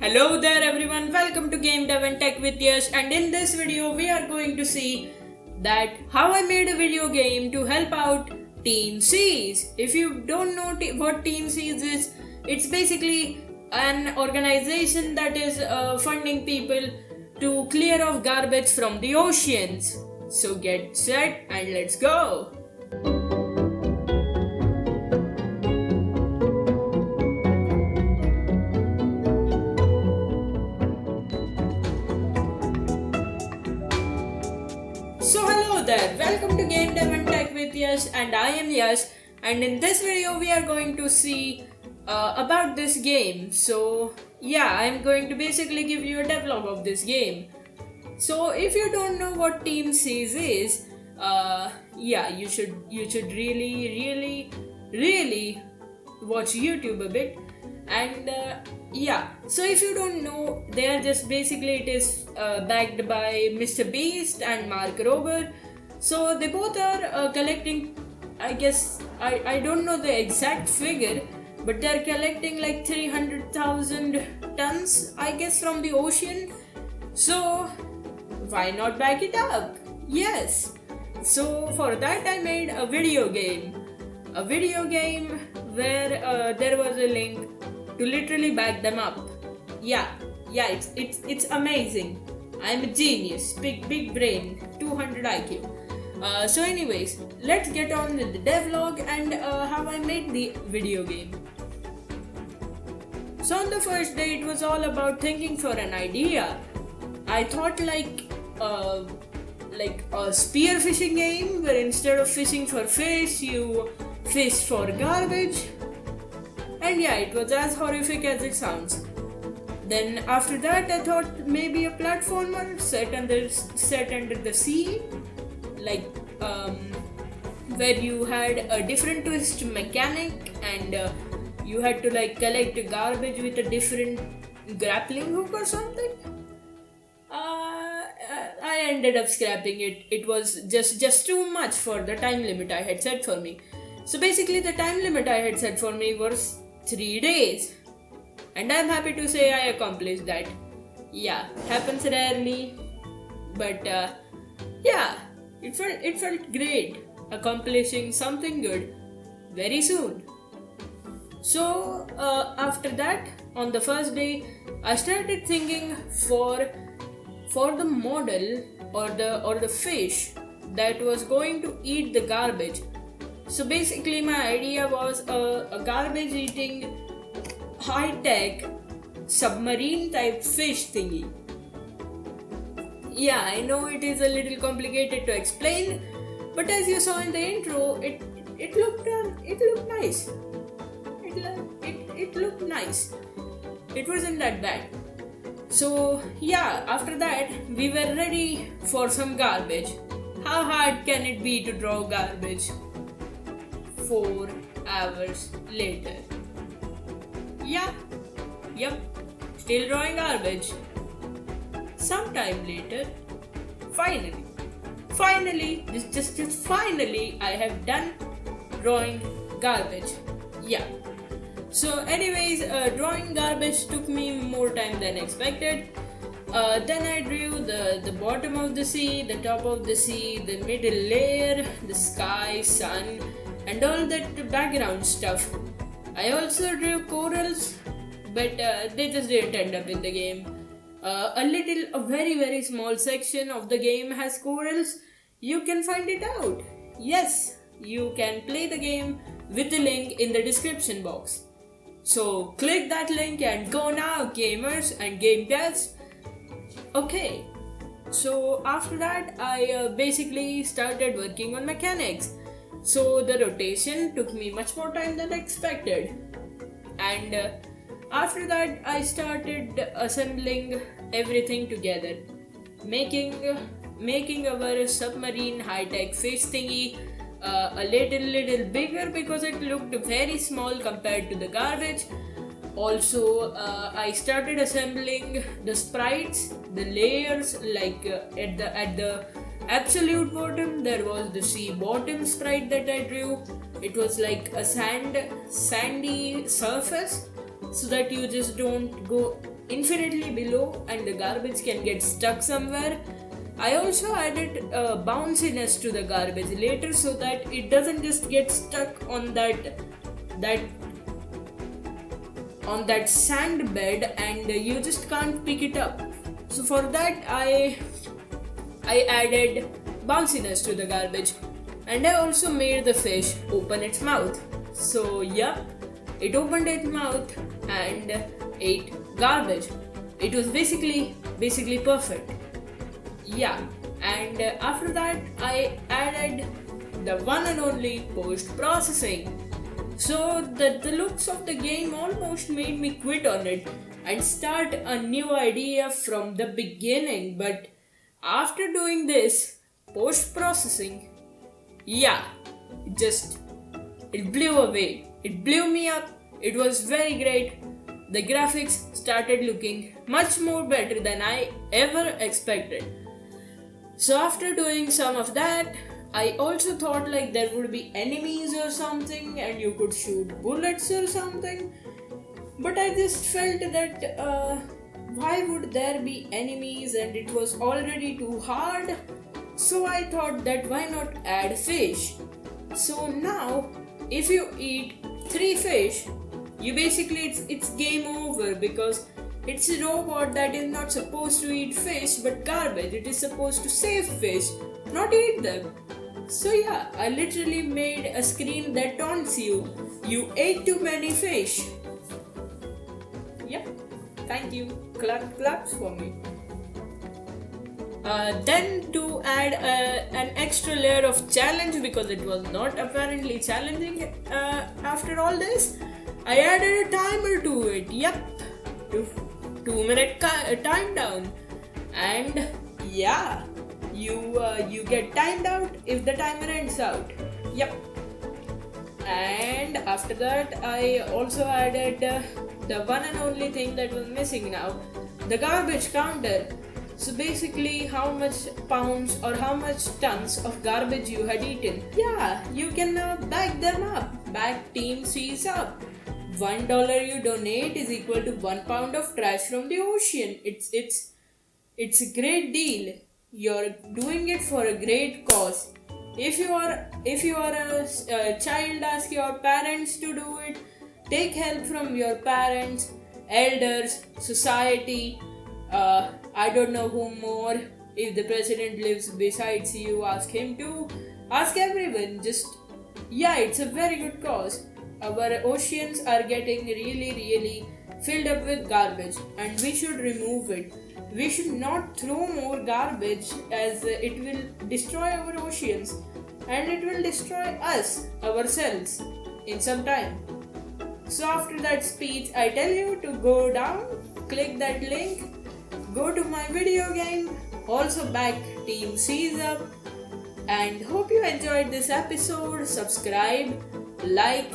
Hello there everyone, welcome to Game Dev and Tech with Yash, and in this video we are going to see that how I made a video game to help out Team Seas. If you don't know what Team Seas is, it's basically an organization that is funding people to clear off garbage from the oceans. So get set and let's go! So hello there, welcome to Game Dev and Tech with Yash, and I am Yash, and in this video we are going to see about this game. So yeah, I am going to basically give you a devlog of this game. So if you don't know what Team Seas is, yeah, you should really watch YouTube a bit. And yeah, so if you don't know, they are just basically, it is backed by Mr.beast and Mark Rober. So they both are collecting, I guess, I don't know the exact figure, but they're collecting like 300,000 tons, I guess, from the ocean. So why not back it up? Yes. So for that I made a video game where there was a link to literally back them up. Yeah, it's amazing. I'm a genius, big brain, 200 IQ. So anyways, let's get on with the devlog and how I made the video game. So on the first day, it was all about thinking for an idea. I thought like a spear fishing game where instead of fishing for fish, you fish for garbage. And yeah, it was as horrific as it sounds. Then after that, I thought maybe a platformer set under the sea, like where you had a different twist mechanic and you had to like collect garbage with a different grappling hook or something. I ended up scrapping it. It was just too much for the time limit I had set for me. So basically, the time limit I had set for me was 3 days, and I'm happy to say I accomplished that. Yeah, happens rarely, but yeah, it felt great accomplishing something good very soon. So after that, on the first day, I started thinking for the model or the fish that was going to eat the garbage. So basically my idea was a garbage eating high-tech submarine type fish thingy. Yeah, I know it is a little complicated to explain, but as you saw in the intro, it looked nice. It looked nice. It wasn't that bad. So yeah, after that we were ready for some garbage. How hard can it be to draw garbage? 4 hours later. Yep, still drawing garbage. Sometime later, finally, just finally, I have done drawing garbage. Yeah. So anyways, drawing garbage took me more time than expected. Then I drew the bottom of the sea, the top of the sea, the middle layer, the sky, sun, and all that background stuff. I also drew corals, but they just didn't end up in the game. A very small section of the game has corals. You can find it out. Yes, you can play the game with the link in the description box. So click that link and go now, gamers and game devs. Okay, so after that I basically started working on mechanics. So the rotation took me much more time than expected. And after that I started assembling everything together. Making our submarine high-tech fish thingy a little bigger because it looked very small compared to the garbage. Also, I started assembling the sprites, the layers, like at the absolute bottom there was the sea bottom sprite that I drew. It was like a sandy surface, so that you just don't go infinitely below and the garbage can get stuck somewhere. I also added bounciness to the garbage later so that it doesn't just get stuck on that sand bed and you just can't pick it up. So for that I added bounciness to the garbage, and I also made the fish open its mouth. So yeah, it opened its mouth and ate garbage. It was basically perfect. Yeah, and after that I added the one and only post processing. So the looks of the game almost made me quit on it and start a new idea from the beginning. But after doing this post processing, yeah, it blew away. It blew me up. It was very great. The graphics started looking much more better than I ever expected. So after doing some of that, I also thought like there would be enemies or something and you could shoot bullets or something. But I just felt that why would there be enemies, and it was already too hard. So I thought that why not add fish. So now if you eat 3 fish, you basically it's game over, because it's a robot that is not supposed to eat fish but garbage. It is supposed to save fish, not eat them. So yeah, I literally made a screen that taunts you. You ate too many fish. Yep, thank you. Claps for me. Then to add an extra layer of challenge, because it was not apparently challenging after all this, I added a timer to it. Yep, 2-minute time down, and yeah, you get timed out if the timer ends out. Yep. And after that I also added the one and only thing that was missing now, the garbage counter. So basically how much pounds or how much tons of garbage you had eaten. Yeah, you can back them up. Back Team C's up. $1 you donate is equal to 1 pound of trash from the ocean. It's a great deal. You're doing it for a great cause. If you are a child, ask your parents to do it. Take help from your parents, elders, society, I don't know whom more. If the president lives besides you, ask him to. Ask everyone. It's a very good cause. Our oceans are getting really filled up with garbage, and we should remove it. We should not throw more garbage, as it will destroy our oceans and it will destroy us, ourselves, in some time. So after that speech, I tell you to go down, click that link, go to my video game, also back Team C's up, and hope you enjoyed this episode. Subscribe, like,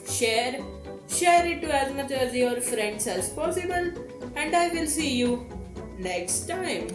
share it to as much as your friends as possible, and I will see you next time.